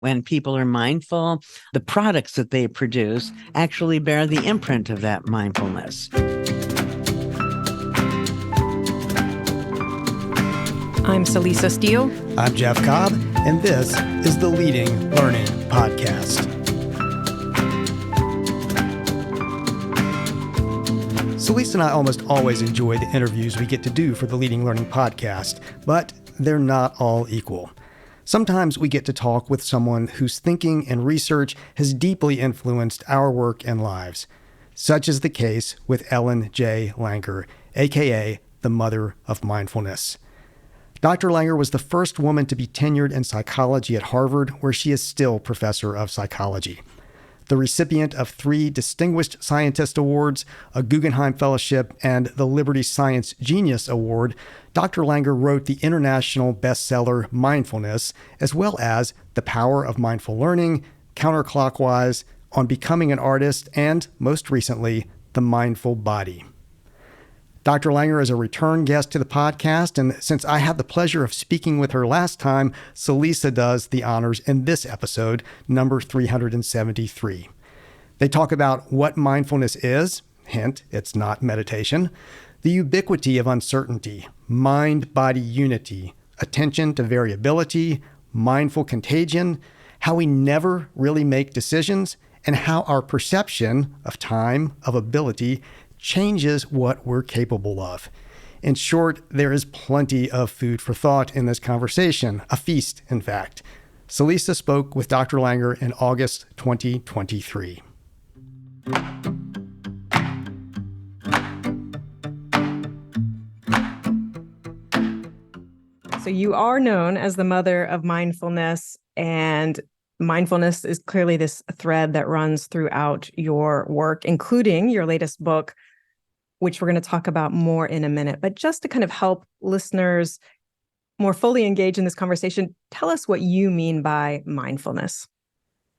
When people are mindful, the products that they produce actually bear the imprint of that mindfulness. I'm Celisa Steele. I'm Jeff Cobb, and this is the Leading Learning Podcast. Celisa and I almost always enjoy the interviews we get to do for the Leading Learning Podcast, but they're not all equal. Sometimes we get to talk with someone whose thinking and research has deeply influenced our work and lives. Such is the case with Ellen J. Langer, aka the mother of mindfulness. Dr. Langer was the first woman to be tenured in psychology at Harvard, where she is still professor of psychology. The recipient of 3 Distinguished Scientist Awards, a Guggenheim Fellowship, and the Liberty Science Genius Award, Dr. Langer wrote the international bestseller Mindfulness, as well as The Power of Mindful Learning, Counterclockwise, On Becoming an Artist, and, most recently, The Mindful Body. Dr. Langer is a return guest to the podcast, and since I had the pleasure of speaking with her last time, Celisa does the honors in this episode, number 373. They talk about what mindfulness is, hint, it's not meditation, the ubiquity of uncertainty, mind-body unity, attention to variability, mindful contagion, how we never really make decisions, and how our perception of time, of ability, changes what we're capable of. In short, there is plenty of food for thought in this conversation, a feast, in fact. Celisa spoke with Dr. Langer in August 2023. So you are known as the mother of mindfulness, and mindfulness is clearly this thread that runs throughout your work, including your latest book, which we're going to talk about more in a minute. But just to kind of help listeners more fully engage in this conversation, tell us what you mean by mindfulness.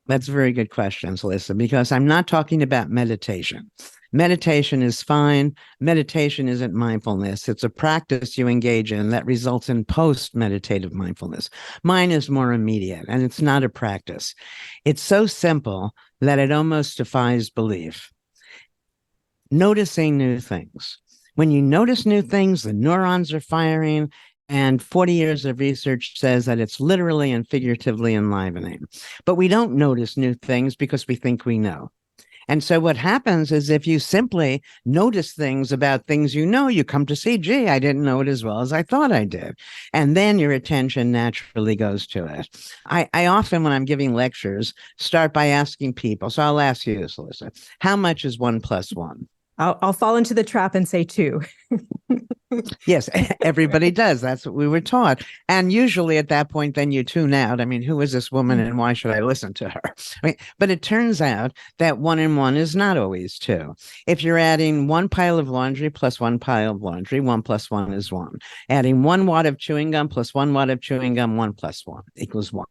That's a very good question, Celisa, because I'm not talking about meditation. Meditation is fine. Meditation isn't mindfulness. It's a practice you engage in that results in post-meditative mindfulness. Mine is more immediate, and it's not a practice. It's so simple that it almost defies belief. Noticing new things. When you notice new things, the neurons are firing, and 40 years of research says that it's literally and figuratively enlivening. But we don't notice new things because we think we know. And so what happens is if you simply notice things about things you know, you come to see, gee, I didn't know it as well as I thought I did. And then your attention naturally goes to it. I often, when I'm giving lectures, start by asking people. So I'll ask you, Celisa, how much is 1 + 1? I'll fall into the trap and say 2. Yes, everybody does. That's what we were taught. And usually at that point, then you tune out. I mean, who is this woman and why should I listen to her? But it turns out that 1 and 1 is not always 2. If you're adding 1 pile of laundry plus 1 pile of laundry, 1 + 1 is 1. Adding 1 wad of chewing gum plus 1 wad of chewing gum, 1 + 1 equals 1.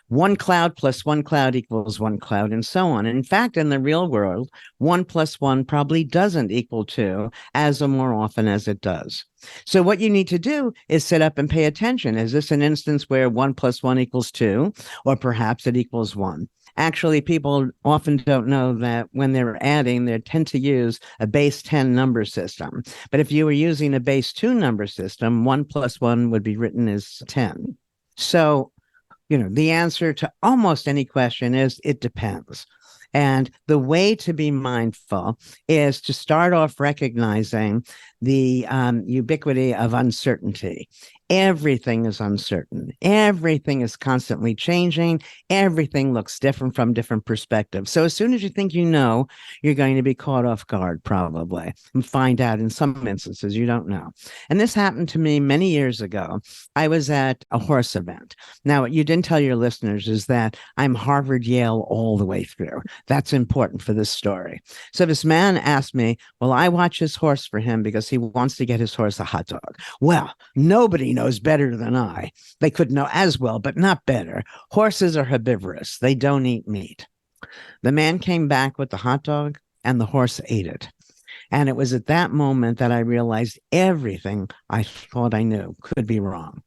1 cloud plus 1 cloud equals 1 cloud, and so on. In fact, in the real world, 1 + 1 probably doesn't equal 2 as or more often as it does. So what you need to do is sit up and pay attention. Is this an instance where 1 + 1 equals 2, or perhaps it equals 1? Actually, people often don't know that when they're adding, they tend to use a base 10 number system. But if you were using a base 2 number system, 1 + 1 would be written as 10. So, the answer to almost any question is it depends. And the way to be mindful is to start off recognizing the ubiquity of uncertainty. Everything is uncertain. Everything is constantly changing. Everything looks different from different perspectives. So as soon as you think you know, you're going to be caught off guard probably and find out in some instances you don't know. And this happened to me many years ago. I was at a horse event. Now, what you didn't tell your listeners is that I'm Harvard, Yale all the way through. That's important for this story. So this man asked me, well, I watch his horse for him because he wants to get his horse a hot dog. Well, nobody knows better than I. They could know as well, but not better. Horses are herbivorous. They don't eat meat. The man came back with the hot dog and the horse ate it. And it was at that moment that I realized everything I thought I knew could be wrong.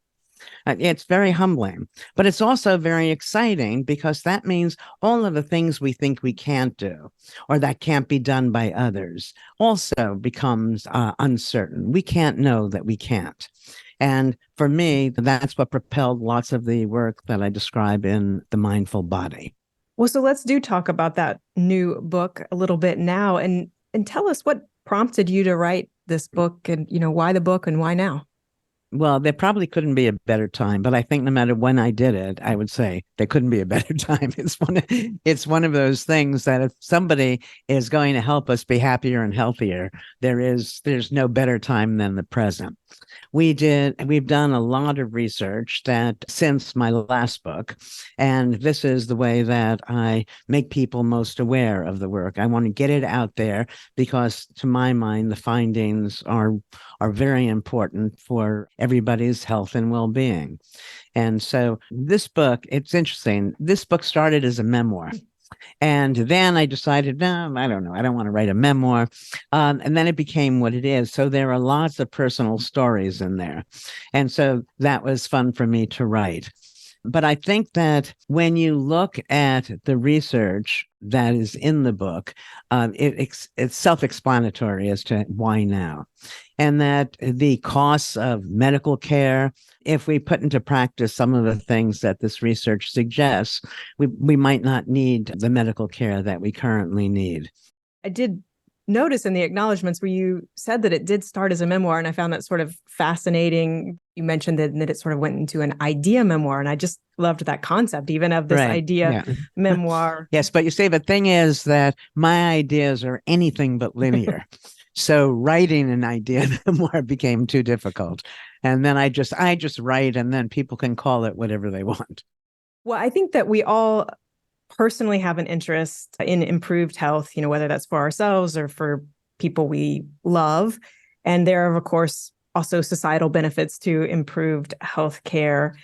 It's very humbling, but it's also very exciting because that means all of the things we think we can't do or that can't be done by others also becomes uncertain. We can't know that we can't. And for me, that's what propelled lots of the work that I describe in The Mindful Body. Well, so let's talk about that new book a little bit now, and tell us what prompted you to write this book, and why the book and why now? Well, there probably couldn't be a better time, but I think no matter when I did it, I would say there couldn't be a better time. It's one of those things that if somebody is going to help us be happier and healthier, there's no better time than the present. We've done a lot of research that since my last book, and this is the way that I make people most aware of the work. I want to get it out there because to my mind, the findings are very important for everybody's health and well-being. And so this book, it's interesting. This book started as a memoir. And then I decided, no, I don't know. I don't want to write a memoir. And then it became what it is. So there are lots of personal stories in there. And so that was fun for me to write. But I think that when you look at the research that is in the book, it's self-explanatory as to why now. And that the costs of medical care, if we put into practice some of the things that this research suggests, we might not need the medical care that we currently need. I did notice in the acknowledgments where you said that it did start as a memoir, and I found that sort of fascinating. You mentioned that it sort of went into an idea memoir, and I just loved that concept, even of this idea memoir. Yes, but you say the thing is that my ideas are anything but linear. So writing an idea memoir became too difficult. And then I just write, and then people can call it whatever they want. Well, I think that we all personally have an interest in improved health, whether that's for ourselves or for people we love. And there are, of course, also societal benefits to improved health care.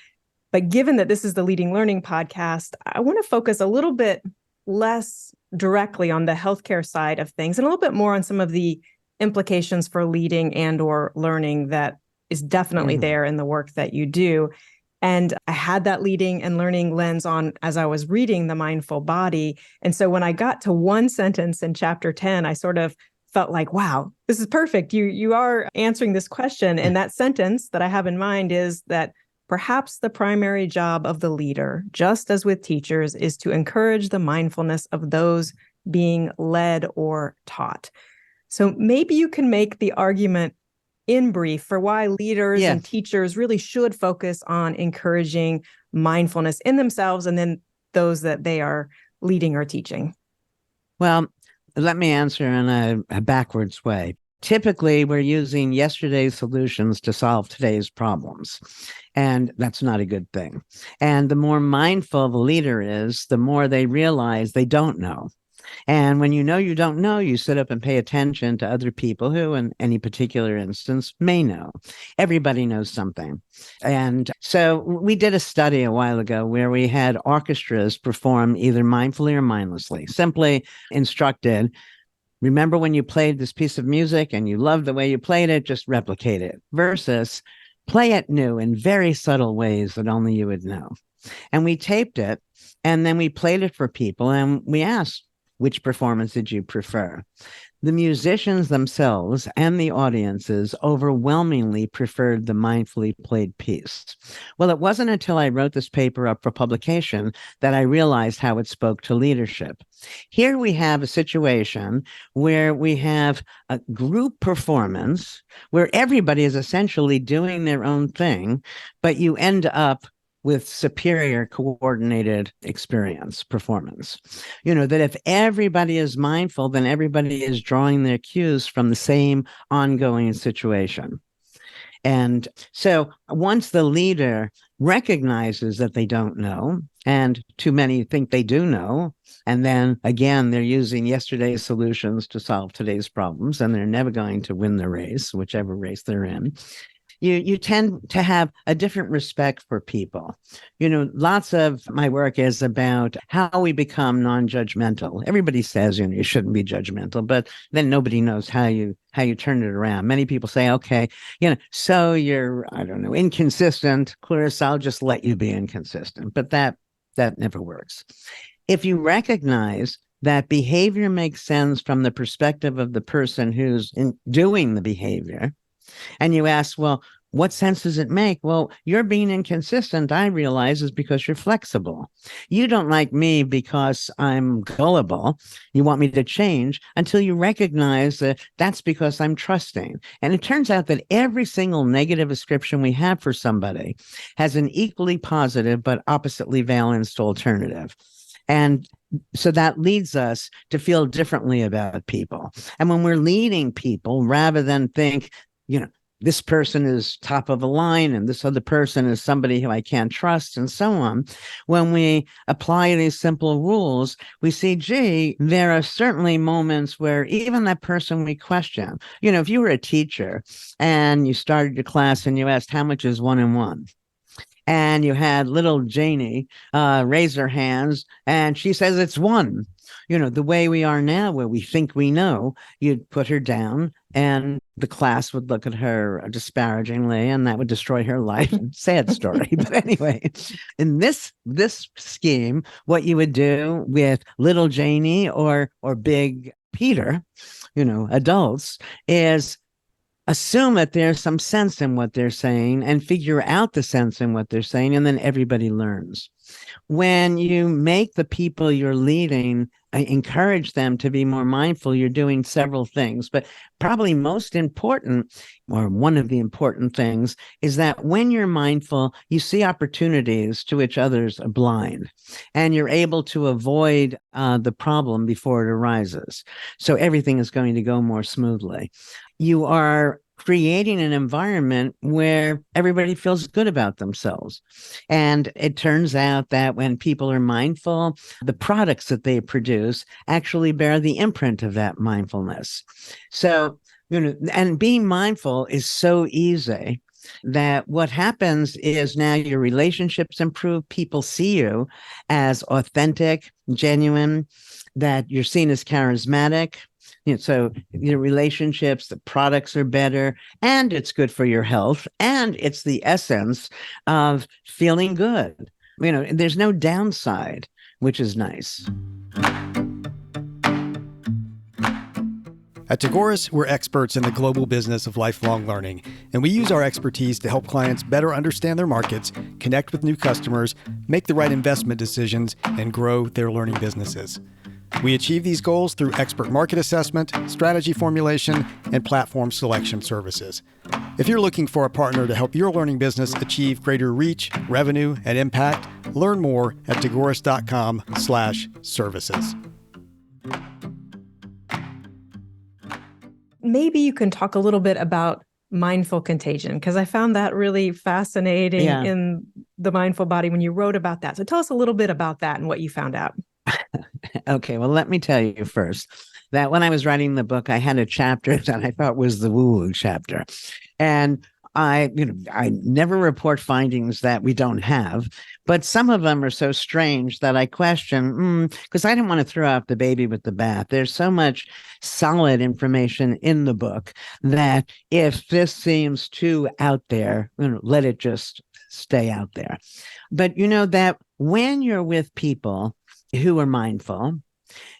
But given that this is the Leading Learning podcast, I want to focus a little bit less directly on the healthcare side of things and a little bit more on some of the implications for leading and or learning that is definitely there in the work that you do. And I had that leading and learning lens on as I was reading The Mindful Body. And so when I got to one sentence in chapter 10, I sort of felt like, wow, this is perfect. You are answering this question. And that sentence that I have in mind is that perhaps the primary job of the leader, just as with teachers, is to encourage the mindfulness of those being led or taught. So maybe you can make the argument in brief for why leaders and teachers really should focus on encouraging mindfulness in themselves and then those that they are leading or teaching. Well, let me answer in a backwards way. Typically, we're using yesterday's solutions to solve today's problems, and that's not a good thing. And the more mindful the leader is, the more they realize they don't know. And when you don't know, you sit up and pay attention to other people who, in any particular instance, may know. Everybody knows something. And so we did a study a while ago where we had orchestras perform either mindfully or mindlessly, simply instructed, remember when you played this piece of music and you loved the way you played it, just replicate it, versus play it new in very subtle ways that only you would know. And we taped it, and then we played it for people, and we asked, which performance did you prefer? The musicians themselves and the audiences overwhelmingly preferred the mindfully played piece. Well, it wasn't until I wrote this paper up for publication that I realized how it spoke to leadership. Here we have a situation where we have a group performance where everybody is essentially doing their own thing, but you end up with superior coordinated experience, performance. That if everybody is mindful, then everybody is drawing their cues from the same ongoing situation. And so once the leader recognizes that they don't know, and too many think they do know, and then again, they're using yesterday's solutions to solve today's problems, and they're never going to win the race, whichever race they're in. you tend to have a different respect for people. Lots of my work is about how we become non-judgmental. Everybody says, you shouldn't be judgmental, but then nobody knows how you turn it around. Many people say, okay, so you're, I don't know, inconsistent, Clarissa, I'll just let you be inconsistent. But that never works. If you recognize that behavior makes sense from the perspective of the person who's doing the behavior, and you ask, well, what sense does it make? Well, you're being inconsistent, I realize, is because you're flexible. You don't like me because I'm gullible. You want me to change until you recognize that that's because I'm trusting. And it turns out that every single negative description we have for somebody has an equally positive but oppositely valenced alternative. And so that leads us to feel differently about people. And when we're leading people, rather than think, this person is top of the line and this other person is somebody who I can't trust and so on, when we apply these simple rules, we see, gee, there are certainly moments where even that person we question, if you were a teacher and you started your class and you asked, how much is 1 and 1? And you had little Janie raise her hands and she says it's 1. The way we are now, where we think we know, you'd put her down and the class would look at her disparagingly and that would destroy her life. Sad story. But anyway, in this scheme, what you would do with little Janie or big Peter, adults, is assume that there's some sense in what they're saying and figure out the sense in what they're saying, and then everybody learns. When you make the people you're leading, encourage them to be more mindful, you're doing several things. But probably most important, or one of the important things, is that when you're mindful, you see opportunities to which others are blind, and you're able to avoid the problem before it arises. So everything is going to go more smoothly. You are creating an environment where everybody feels good about themselves. And it turns out that when people are mindful, the products that they produce actually bear the imprint of that mindfulness. So, and being mindful is so easy that what happens is now your relationships improve. People see you as authentic, genuine, that you're seen as charismatic. So your relationships, the products are better, and it's good for your health, and it's the essence of feeling good. There's no downside, which is nice. At Tagoras, we're experts in the global business of lifelong learning, and we use our expertise to help clients better understand their markets, connect with new customers, make the right investment decisions, and grow their learning businesses. We achieve these goals through expert market assessment, strategy formulation, and platform selection services. If you're looking for a partner to help your learning business achieve greater reach, revenue, and impact, learn more at tagoras.com/services. Maybe you can talk a little bit about mindful contagion, because I found that really fascinating in The Mindful Body when you wrote about that. So tell us a little bit about that and what you found out. Okay, well, let me tell you first that when I was writing the book, I had a chapter that I thought was the woo-woo chapter. And I never report findings that we don't have, but some of them are so strange that I question, because I didn't want to throw out the baby with the bath. There's so much solid information in the book that if this seems too out there, let it just stay out there. But that when you're with people who are mindful,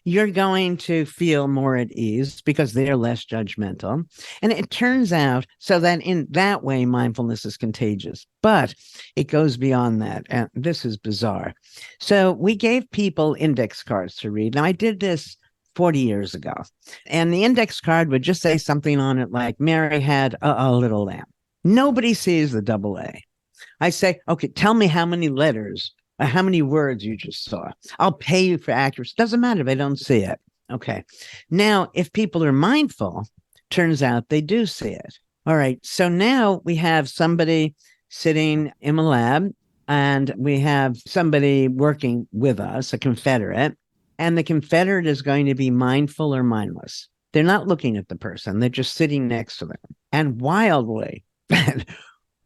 you're going to feel more at ease because they're less judgmental. And it turns out so that in that way, mindfulness is contagious, but it goes beyond that. And this is bizarre. So we gave people index cards to read. Now, I did this 40 years ago, and the index card would just say something on it like, Mary had a little lamb. Nobody sees the double A. I say, okay, tell me how many letters, how many words you just saw. I'll pay you for accuracy. Doesn't matter if I don't see it. Okay. Now, if people are mindful, turns out they do see it. All right. So now we have somebody sitting in a lab, and we have somebody working with us, a confederate, and the confederate is going to be mindful or mindless. They're not looking at the person. They're just sitting next to them. And wildly,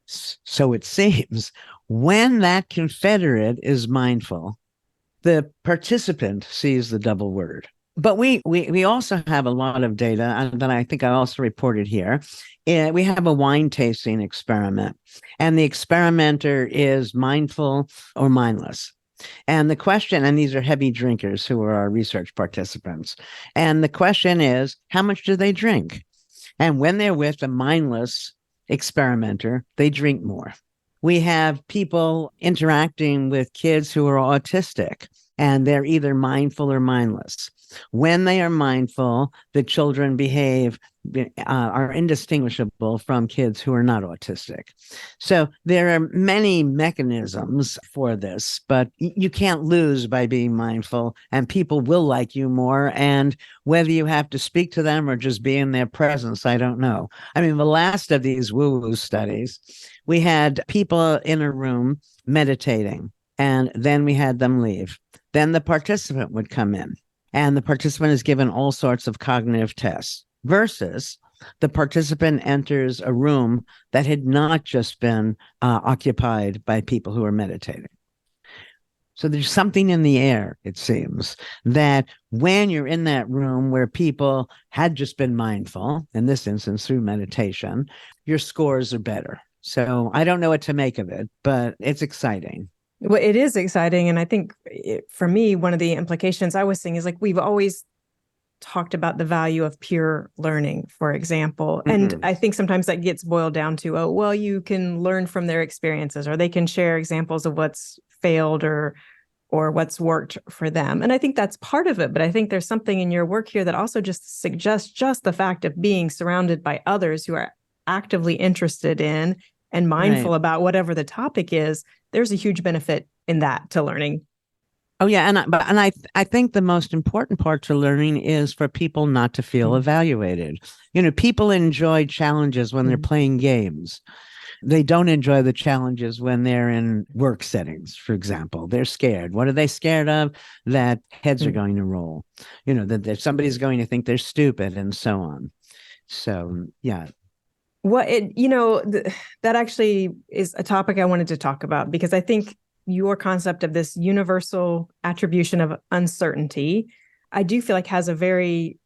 So it seems when that confederate is mindful, the participant sees the double word. But we also have a lot of data that I think I also reported here. We have a wine tasting experiment, and the experimenter is mindful or mindless. And the question, and these are heavy drinkers who are our research participants. And the question is, how much do they drink? And when they're with a mindless experimenter, they drink more. We have people interacting with kids who are autistic, and they're either mindful or mindless. When they are mindful, the children are indistinguishable from kids who are not autistic. So there are many mechanisms for this, but you can't lose by being mindful, and people will like you more. And whether you have to speak to them or just be in their presence, I don't know. I mean, the last of these woo-woo studies, we had people in a room meditating, and then we had them leave. Then the participant would come in, and the participant is given all sorts of cognitive tests, versus the participant enters a room that had not just been occupied by people who are meditating. So there's something in the air, it seems, that when you're in that room where people had just been mindful, in this instance through meditation, your scores are better. So I don't know what to make of it, but it's exciting. Well, it is exciting. And I think for me, one of the implications I was seeing is like, we've always talked about the value of peer learning, for example. And I think sometimes that gets boiled down to, oh, well, you can learn from their experiences, or they can share examples of what's failed or what's worked for them. And I think that's part of it. But I think there's something in your work here that also just suggests just the fact of being surrounded by others who are actively interested in and mindful about whatever the topic is. There's a huge benefit in that to learning. Oh, yeah. And I think the most important part to learning is for people not to feel evaluated. You know, people enjoy challenges when they're playing games. They don't enjoy the challenges when they're in work settings, for example. They're scared. What are they scared of? That heads are going to roll, you know, that somebody's going to think they're stupid and so on. So, yeah. That actually is a topic I wanted to talk about, because I think your concept of this universal attribution of uncertainty, I do feel like has a very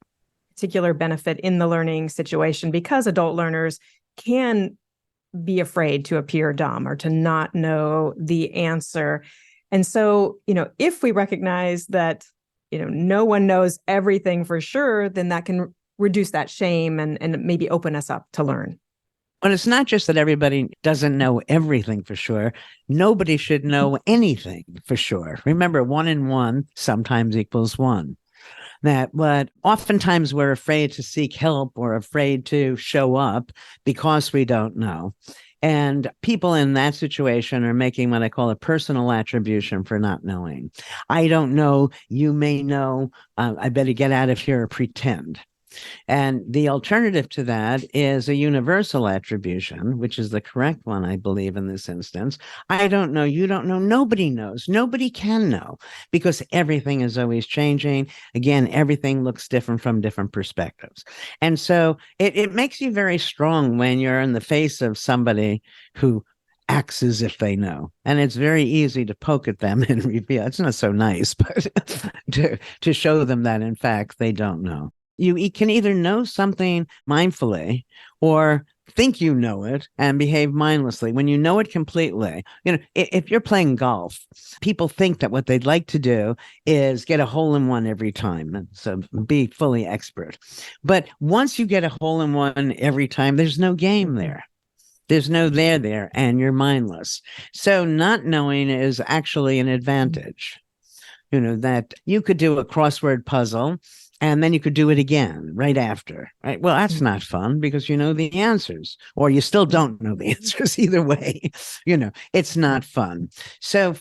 particular benefit in the learning situation, because adult learners can be afraid to appear dumb or to not know the answer. And so, if we recognize that, no one knows everything for sure, then that can reduce that shame and maybe open us up to learn. And it's not just that everybody doesn't know everything for sure. Nobody should know anything for sure. Remember, 1 and 1 sometimes equals 1. But oftentimes we're afraid to seek help or afraid to show up because we don't know. And people in that situation are making what I call a personal attribution for not knowing. I don't know. You may know. I better get out of here or pretend. And the alternative to that is a universal attribution, which is the correct one, I believe, in this instance. I don't know. You don't know. Nobody knows. Nobody can know, because everything is always changing. Again, everything looks different from different perspectives. And so it makes you very strong when you're in the face of somebody who acts as if they know. And it's very easy to poke at them and reveal. It's not so nice, but to show them that, in fact, they don't know. You can either know something mindfully or think you know it and behave mindlessly. When you know it completely, if you're playing golf, people think that what they'd like to do is get a hole in one every time. So be fully expert. But once you get a hole in one every time, there's no game there. There's no there, and you're mindless. So not knowing is actually an advantage. That you could do a crossword puzzle and then you could do it again right after, right? Well, that's not fun because you know the answers, or you still don't know the answers. Either way, it's not fun. So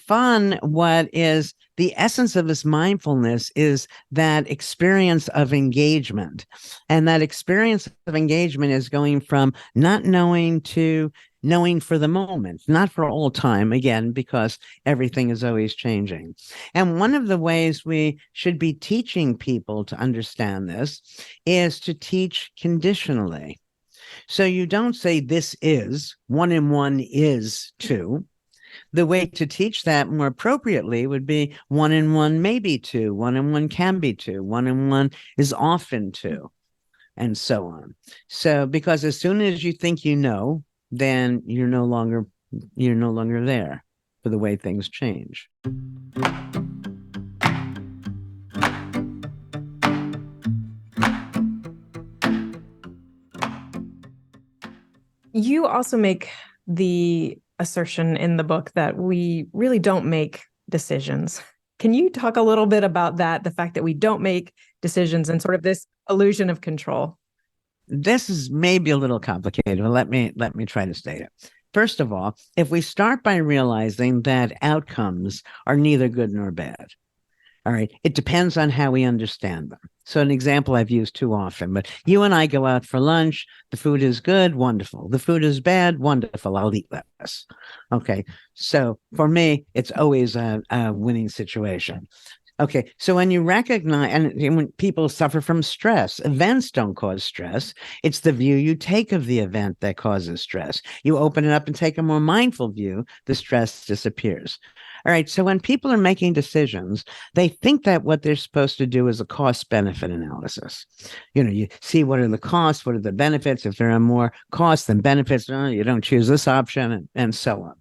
what is the essence of this mindfulness is that experience of engagement. And that experience of engagement is going from not knowing to knowing for the moment, not for all time, again, because everything is always changing. And one of the ways we should be teaching people to understand this is to teach conditionally. So you don't say this is, 1 and 1 is 2. The way to teach that more appropriately would be 1 and 1 may be 2, 1 and 1 can be 2, 1 and 1 is often 2, and so on. So because as soon as you think you know, then you're no longer there for the way things change. You also make the assertion in the book that we really don't make decisions. Can you talk a little bit about that, the fact that we don't make decisions and sort of this illusion of control? This is maybe a little complicated, but let me try to state it. First of all, if we start by realizing that outcomes are neither good nor bad, all right, it depends on how we understand them. So an example I've used too often, but you and I go out for lunch. The food is good, wonderful. The food is bad, wonderful. I'll eat less. Okay, so for me, it's always a winning situation. Okay, so when you recognize, and when people suffer from stress, events don't cause stress. It's the view you take of the event that causes stress. You open it up and take a more mindful view, the stress disappears. All right, so when people are making decisions, they think that what they're supposed to do is a cost-benefit analysis. You see what are the costs, what are the benefits. If there are more costs than benefits, you don't choose this option, and so on.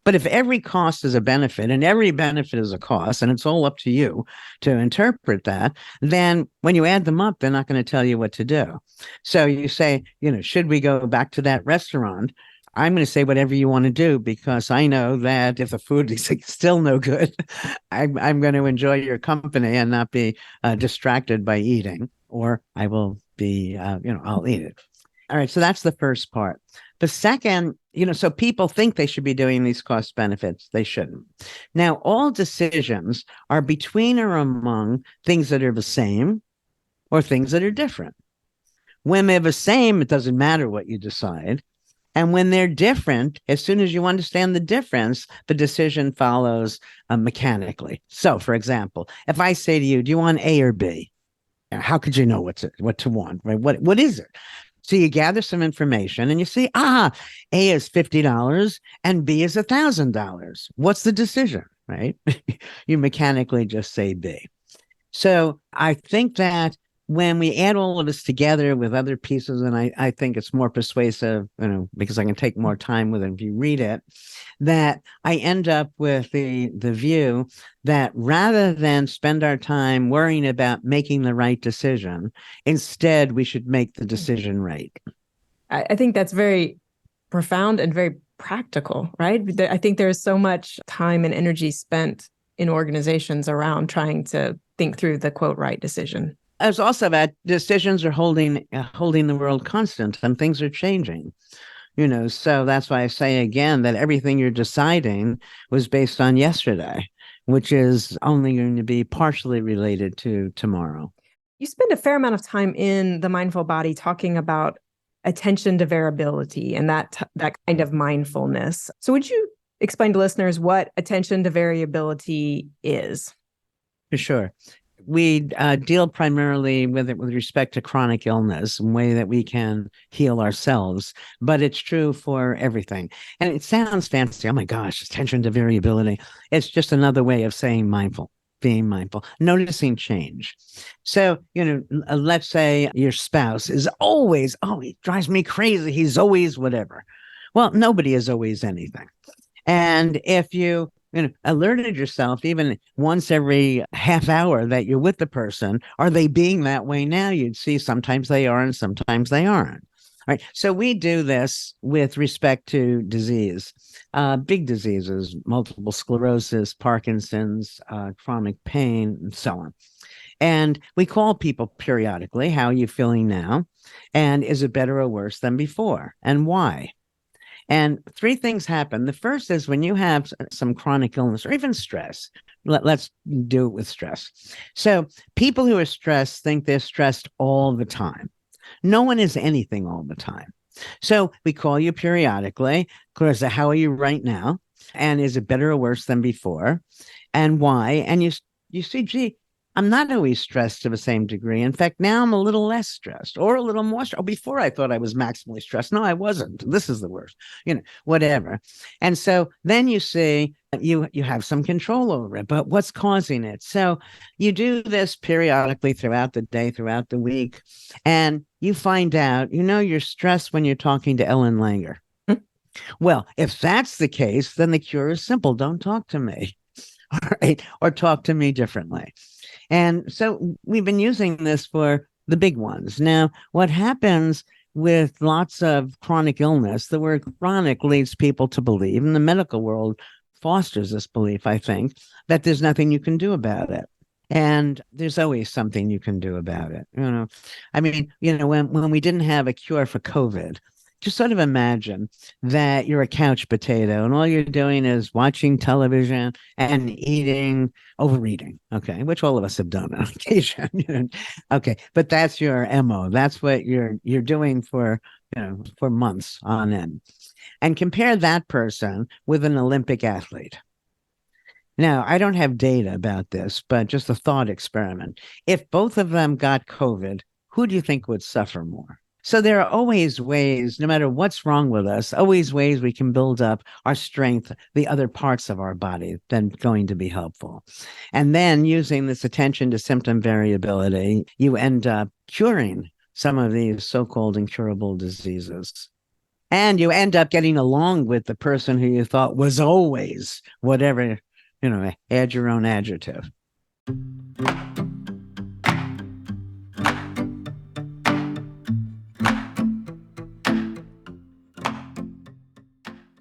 But if every cost is a benefit and every benefit is a cost, and it's all up to you to interpret that, then when you add them up, they're not going to tell you what to do. So you say, should we go back to that restaurant? I'm going to say whatever you want to do, because I know that if the food is still no good, I'm going to enjoy your company and not be distracted by eating, or I will be, I'll eat it. All right. So that's the first part. The second, so people think they should be doing these cost benefits. They shouldn't. Now, all decisions are between or among things that are the same or things that are different. When they're the same, it doesn't matter what you decide. And when they're different, as soon as you understand the difference, the decision follows mechanically. So, for example, if I say to you, do you want A or B? How could you know what to want? Right? What is it? So you gather some information and you see, A is $50 and B is $1,000. What's the decision, right? You mechanically just say B. So I think that when we add all of this together with other pieces, and I think it's more persuasive, because I can take more time with it if you read it, that I end up with the view that rather than spend our time worrying about making the right decision, instead we should make the decision right. I think that's very profound and very practical, right? I think there's so much time and energy spent in organizations around trying to think through the quote right decision. It's also about decisions are holding the world constant, and things are changing. So that's why I say again that everything you're deciding was based on yesterday, which is only going to be partially related to tomorrow. You spend a fair amount of time in The Mindful Body talking about attention to variability and that kind of mindfulness. So would you explain to listeners what attention to variability is? For sure. We deal primarily with it with respect to chronic illness, a way that we can heal ourselves, but it's true for everything. And it sounds fancy. Oh my gosh, attention to variability. It's just another way of saying mindful, being mindful, noticing change. So, let's say your spouse is always, he drives me crazy. He's always whatever. Well, nobody is always anything. And if you alerted yourself even once every half hour that you're with the person, are they being that way now? You'd see sometimes they are and sometimes they aren't. All right. So we do this with respect to disease, big diseases, multiple sclerosis, Parkinson's, chronic pain, and so on. And we call people periodically, how are you feeling now? And is it better or worse than before? And why? And three things happen. The first is when you have some chronic illness or even stress. Let's do it with stress. So people who are stressed think they're stressed all the time. No one is anything all the time. So we call you periodically. Clarissa, how are you right now? And is it better or worse than before? And why? And you see, gee, I'm not always stressed to the same degree. In fact, now I'm a little less stressed or a little more stressed. Oh, before I thought I was maximally stressed. No, I wasn't. This is the worst, whatever. And so then you see you have some control over it, but what's causing it? So you do this periodically throughout the day, throughout the week, and you find out, you're stressed when you're talking to Ellen Langer. Well, if that's the case, then the cure is simple. Don't talk to me, right? Or talk to me differently. And so we've been using this for the big ones. Now, what happens with lots of chronic illness, the word chronic leads people to believe, and the medical world fosters this belief, I think, that there's nothing you can do about it. And there's always something you can do about it. When we didn't have a cure for COVID, just sort of imagine that you're a couch potato and all you're doing is watching television and overeating, okay, which all of us have done on occasion. Okay, but that's your MO. That's what you're doing for months on end. And compare that person with an Olympic athlete. Now, I don't have data about this, but just a thought experiment. If both of them got COVID, who do you think would suffer more? So there are always ways, no matter what's wrong with us, always ways we can build up our strength, the other parts of our body that's going to be helpful. And then using this attention to symptom variability, you end up curing some of these so-called incurable diseases. And you end up getting along with the person who you thought was always whatever, add your own adjective.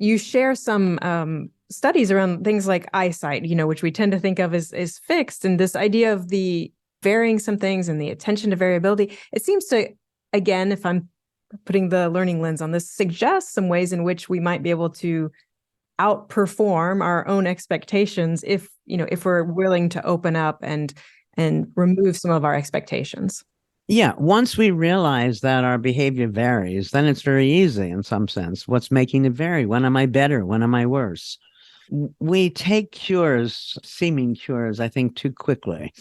You share some studies around things like eyesight, which we tend to think of as fixed. And this idea of the varying some things and the attention to variability, it seems to, again, if I'm putting the learning lens on this, suggests some ways in which we might be able to outperform our own expectations if we're willing to open up and remove some of our expectations. Yeah, once we realize that our behavior varies, then it's very easy in some sense. What's making it vary? When am I better? When am I worse? We take seeming cures, I think, too quickly,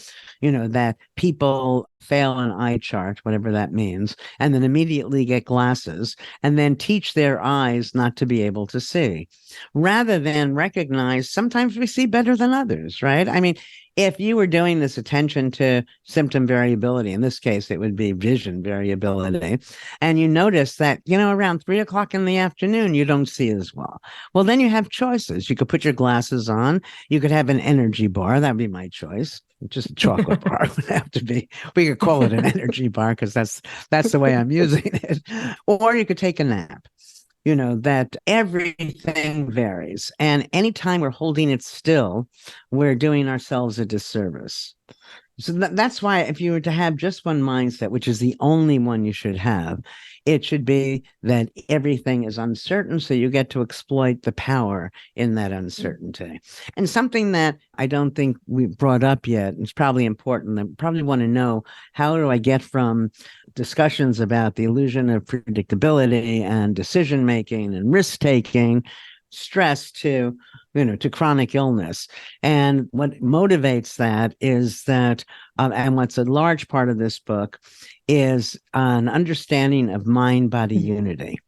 that people fail an eye chart, whatever that means, and then immediately get glasses and then teach their eyes not to be able to see, rather than recognize sometimes we see better than others, right? If you were doing this attention to symptom variability, in this case, it would be vision variability, and you notice that, around 3:00 in the afternoon, you don't see as well. Well, then you have choices. You could put your glasses on. You could have an energy bar. That would be my choice. Just a chocolate bar would have to be. We could call it an energy bar because that's the way I'm using it. Or you could take a nap. That everything varies. And anytime we're holding it still, we're doing ourselves a disservice. So that's why if you were to have just one mindset, which is the only one you should have, it should be that everything is uncertain. So you get to exploit the power in that uncertainty. And something that I don't think we brought up yet, it's probably important. I probably want to know, how do I get from discussions about the illusion of predictability and decision-making and risk-taking, stress to chronic illness? And what motivates that is that, and what's a large part of this book is an understanding of mind-body unity.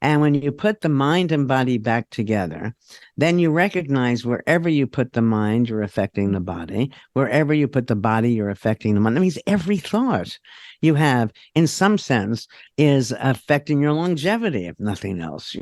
And when you put the mind and body back together, then you recognize wherever you put the mind, you're affecting the body. Wherever you put the body, you're affecting the mind. That means every thought you have, in some sense, is affecting your longevity, if nothing else.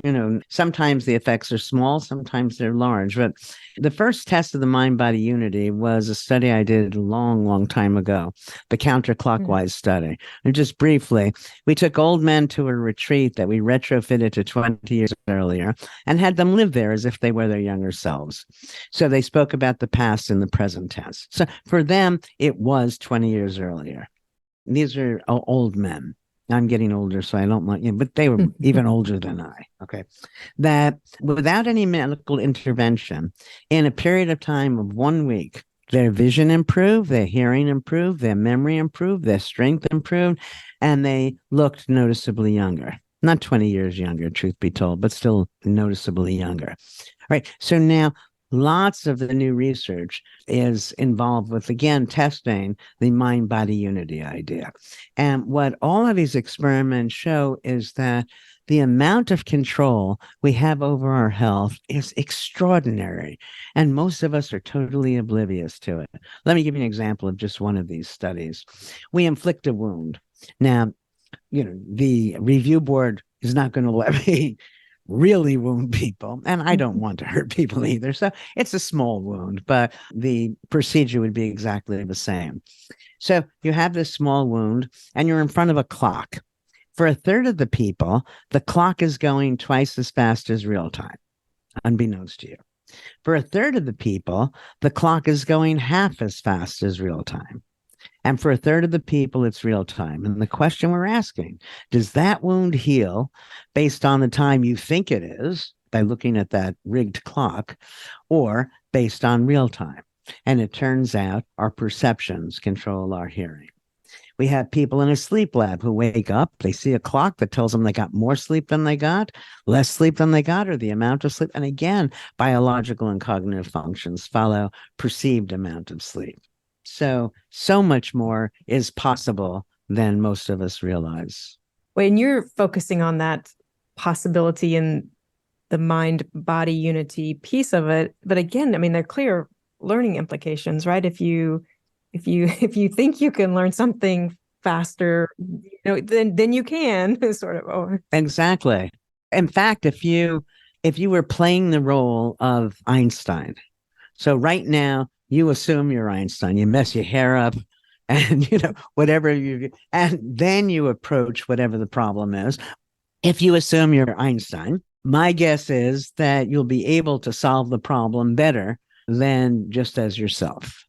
Sometimes the effects are small, sometimes they're large. But the first test of the mind-body unity was a study I did a long, long time ago, the Counterclockwise study. And just briefly, we took old men to a retreat that we retrofitted to 20 years earlier and had them live there as if they were their younger selves. So they spoke about the past in the present tense. So for them, it was 20 years earlier. These are old men. I'm getting older, so I don't want, but they were even older than I. Okay. That without any medical intervention, in a period of time of 1 week, their vision improved, their hearing improved, their memory improved, their strength improved, and they looked noticeably younger. Not 20 years younger, truth be told, but still noticeably younger. All right. So now lots of the new research is involved with, again, testing the mind-body unity idea. And what all of these experiments show is that the amount of control we have over our health is extraordinary, and most of us are totally oblivious to it. Let me give you an example of just one of these studies. We inflict a wound. Now, the review board is not going to let me really wound people, and I don't want to hurt people either. So it's a small wound, but the procedure would be exactly the same. So you have this small wound, and you're in front of a clock. For a third of the people, the clock is going twice as fast as real time, unbeknownst to you. For a third of the people, the clock is going half as fast as real time. And for a third of the people, it's real time. And the question we're asking, does that wound heal based on the time you think it is by looking at that rigged clock, or based on real time? And it turns out our perceptions control our hearing. We have people in a sleep lab who wake up, they see a clock that tells them they got more sleep than they got, less sleep than they got, or the amount of sleep. And again, biological and cognitive functions follow perceived amount of sleep. So much more is possible than most of us realize. When you're focusing on that possibility and the mind-body unity piece of it, but again, I mean, they're clear learning implications, right? If you think you can learn something faster, then you can sort of. Oh. Exactly. In fact, if you were playing the role of Einstein, so right now you assume you're Einstein, you mess your hair up, and whatever and then you approach whatever the problem is. If you assume you're Einstein, my guess is that you'll be able to solve the problem better than just as yourself.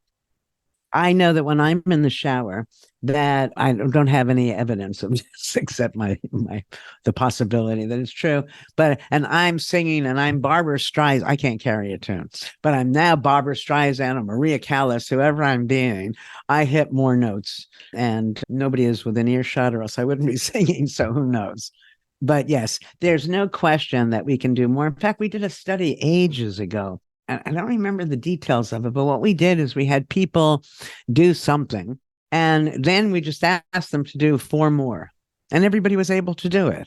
I know that when I'm in the shower, that I don't have any evidence of this except the possibility that it's true. And I'm singing, and I'm Barbara Streisand. I can't carry a tune, but I'm now Barbara Streisand or Maria Callas, whoever I'm being. I hit more notes, and nobody is within earshot, or else I wouldn't be singing. So who knows? But yes, there's no question that we can do more. In fact, we did a study ages ago. I don't remember the details of it, but what we did is we had people do something, and then we just asked them to do 4 more, and everybody was able to do it.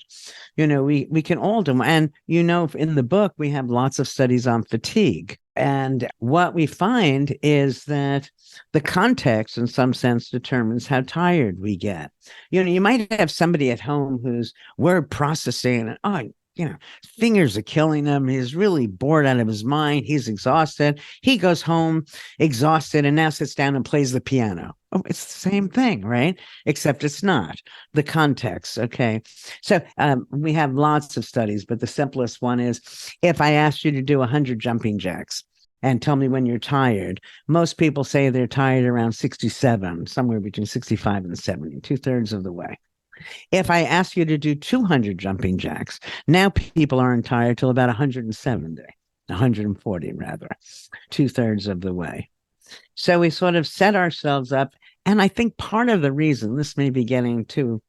We can all do them. And, in the book, we have lots of studies on fatigue. And what we find is that the context, in some sense, determines how tired we get. You might have somebody at home who's word processing, and, fingers are killing him. He's really bored out of his mind. He's exhausted. He goes home exhausted and now sits down and plays the piano. Oh, it's the same thing, right? Except it's not. The context, okay? So we have lots of studies, but the simplest one is, if I asked you to do 100 jumping jacks and tell me when you're tired, most people say they're tired around 67, somewhere between 65 and 70, 2/3 of the way. If I ask you to do 200 jumping jacks, now people aren't tired till about 170, 140 rather, 2/3 of the way. So we sort of set ourselves up. And I think part of the reason, this may be getting too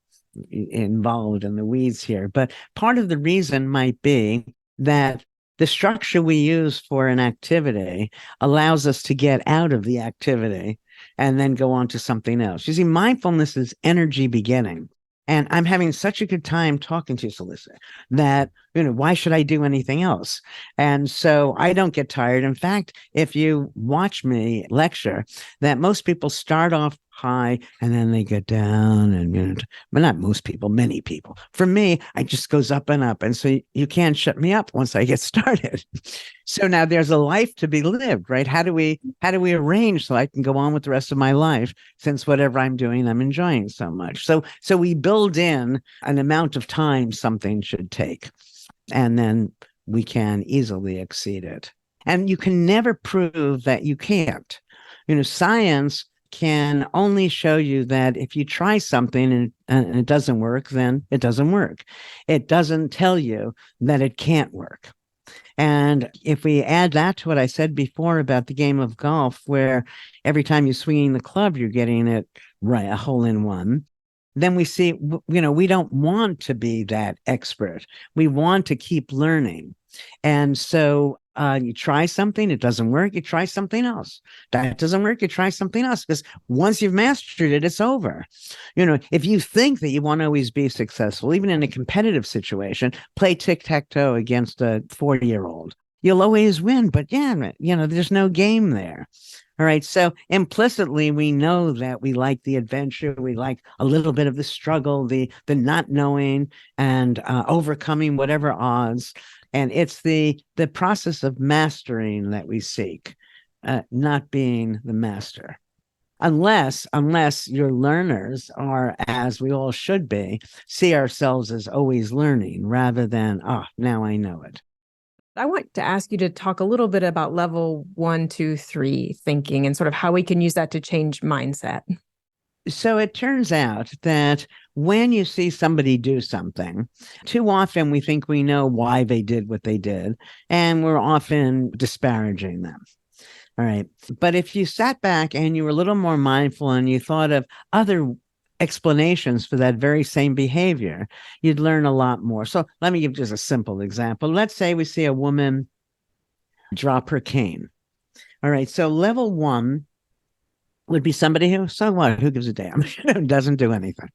involved in the weeds here, but part of the reason might be that the structure we use for an activity allows us to get out of the activity and then go on to something else. You see, mindfulness is energy beginning. And I'm having such a good time talking to you, Celisa, that, why should I do anything else? And so I don't get tired. In fact, if you watch me lecture, that most people start off high and then they get down, and but not most people, many people. For me, it just goes up and up. And so you can't shut me up once I get started. So now there's a life to be lived, right? How do we arrange so I can go on with the rest of my life, since whatever I'm doing, I'm enjoying so much. So we build in an amount of time something should take, and then we can easily exceed it. And you can never prove that you can't. Science can only show you that if you try something and it doesn't work, then it doesn't work. It doesn't tell you that it can't work. And if we add that to what I said before about the game of golf, where every time you're swinging the club, you're getting it right, a hole in one, then we see, we don't want to be that expert. We want to keep learning. And so you try something, it doesn't work, you try something else. That doesn't work, you try something else. Because once you've mastered it, it's over. If you think that you want to always be successful, even in a competitive situation, play tic-tac-toe against a 40-year-old. You'll always win, but there's no game there. All right. So implicitly, we know that we like the adventure. We like a little bit of the struggle, the not knowing and overcoming whatever odds. And it's the process of mastering that we seek, not being the master. Unless your learners are, as we all should be, see ourselves as always learning rather than, now I know it. I want to ask you to talk a little bit about level 1, 2, 3 thinking and sort of how we can use that to change mindset. So it turns out that when you see somebody do something, too often we think we know why they did what they did, and we're often disparaging them. All right. But if you sat back and you were a little more mindful and you thought of other explanations for that very same behavior, you'd learn a lot more. So let me give just a simple example. Let's say we see a woman drop her cane. All right. So level 1 would be somebody who, so what? Who gives a damn? Doesn't do anything.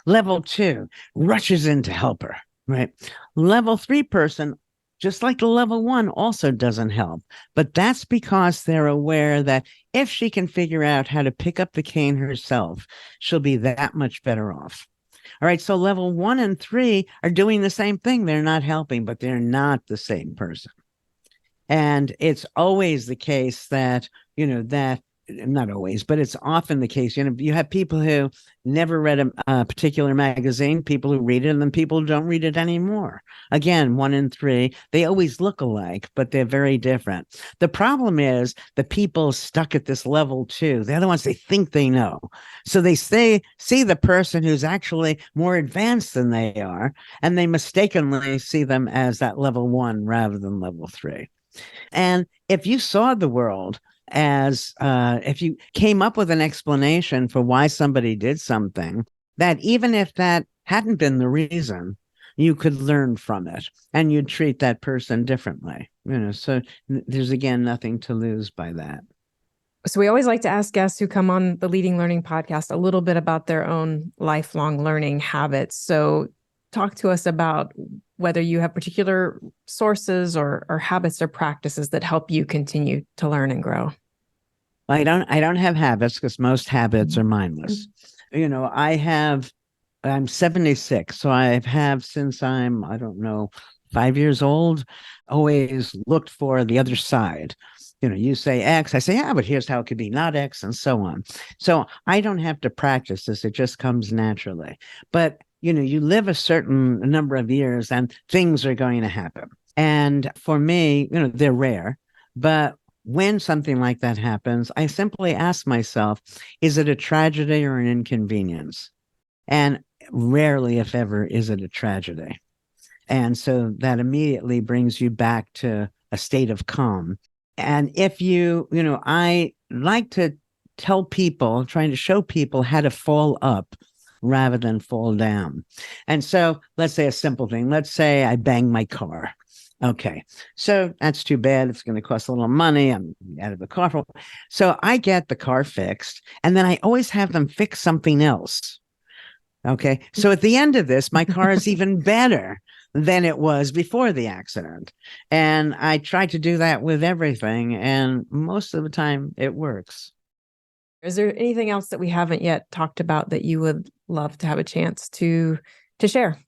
Level 2 rushes in to help her. Right. Level 3 person, just like the level 1, also doesn't help. But that's because they're aware that if she can figure out how to pick up the cane herself, she'll be that much better off. All right. So level 1 and 3 are doing the same thing. They're not helping, but they're not the same person. And it's always the case that, that not always, but it's often the case. You have people who never read a particular magazine, people who read it, and then people who don't read it anymore. Again, 1 and 3, they always look alike, but they're very different. The problem is the people stuck at this level 2. They're the ones they think they know. So they see the person who's actually more advanced than they are, and they mistakenly see them as that level 1 rather than level 3. And if you saw the world as if you came up with an explanation for why somebody did something, that even if that hadn't been the reason, you could learn from it and you'd treat that person differently. So there's, again, nothing to lose by that. So we always like to ask guests who come on the Leading Learning podcast a little bit about their own lifelong learning habits. So talk to us about whether you have particular sources or habits or practices that help you continue to learn and grow. I don't have habits because most habits are mindless. I'm 76, so I have since I'm, 5 years old, always looked for the other side. You say X, I say, yeah, but here's how it could be not X, and so on. So I don't have to practice this. It just comes naturally. But you live a certain number of years and things are going to happen. And for me, they're rare. But when something like that happens, I simply ask myself, is it a tragedy or an inconvenience? And rarely, if ever, is it a tragedy. And so that immediately brings you back to a state of calm. And if I like to tell people, trying to show people how to fall up rather than fall down. And so let's say a simple thing. Let's say I bang my car. Okay, so that's too bad. It's going to cost a little money. I'm out of the car. So I get the car fixed, and then I always have them fix something else. Okay, so at the end of this, my car is even better than it was before the accident. And I try to do that with everything, and most of the time it works. Is there anything else that we haven't yet talked about that you would love to have a chance to share?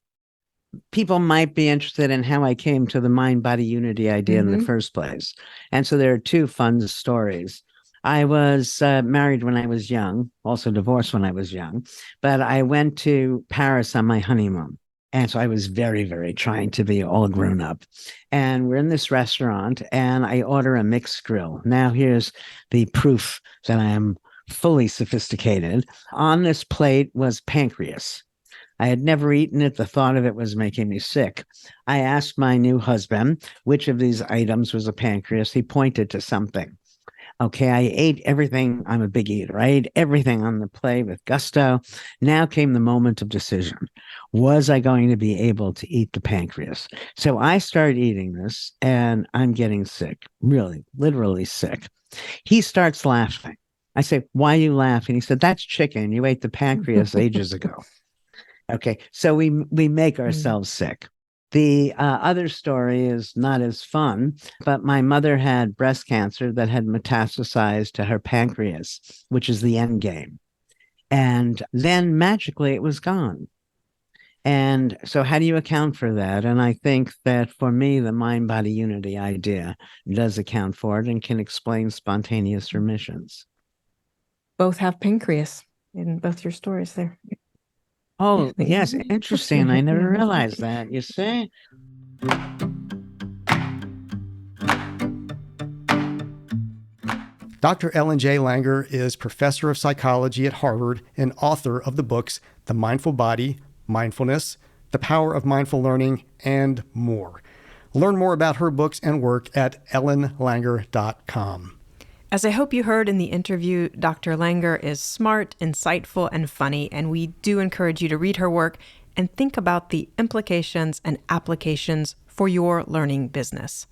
People might be interested in how I came to the mind-body unity idea in the first place. And so there are 2 fun stories. I was married when I was young, also divorced when I was young, but I went to Paris on my honeymoon. And so I was very, very trying to be all grown up. And we're in this restaurant and I order a mixed grill. Now here's the proof that I am fully sophisticated. On this plate was pancreas. I had never eaten it. The thought of it was making me sick. I asked my new husband which of these items was a pancreas. He pointed to something. Okay, I ate everything. I'm a big eater. I ate everything on the plate with gusto. Now came the moment of decision. Was I going to be able to eat the pancreas? So I started eating this and I'm getting sick, really, literally sick. He starts laughing. I say, why are you laughing? He said, that's chicken. You ate the pancreas ages ago. Okay, so we make ourselves sick. The other story is not as fun, but my mother had breast cancer that had metastasized to her pancreas, which is the end game. And then magically it was gone. And so how do you account for that? And I think that for me, the mind-body unity idea does account for it and can explain spontaneous remissions. Both have pancreas in both your stories there. Oh, yes, interesting. I never realized that, you see? Dr. Ellen J. Langer is professor of psychology at Harvard and author of the books The Mindful Body, Mindfulness, The Power of Mindful Learning, and more. Learn more about her books and work at ellenlanger.com. As I hope you heard in the interview, Dr. Langer is smart, insightful, and funny, and we do encourage you to read her work and think about the implications and applications for your learning business.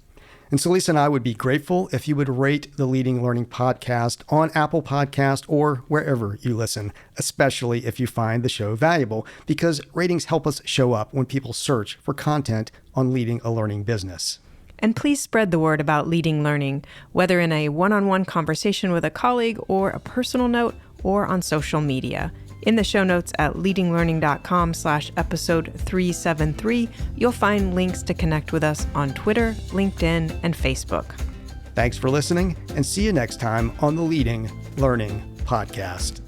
And Celisa and I would be grateful if you would rate the Leading Learning Podcast on Apple Podcast or wherever you listen, especially if you find the show valuable, because ratings help us show up when people search for content on leading a learning business. And please spread the word about leading learning, whether in a one-on-one conversation with a colleague or a personal note or on social media. In the show notes at leadinglearning.com/episode 373, you'll find links to connect with us on Twitter, LinkedIn, and Facebook. Thanks for listening, and see you next time on the Leading Learning Podcast.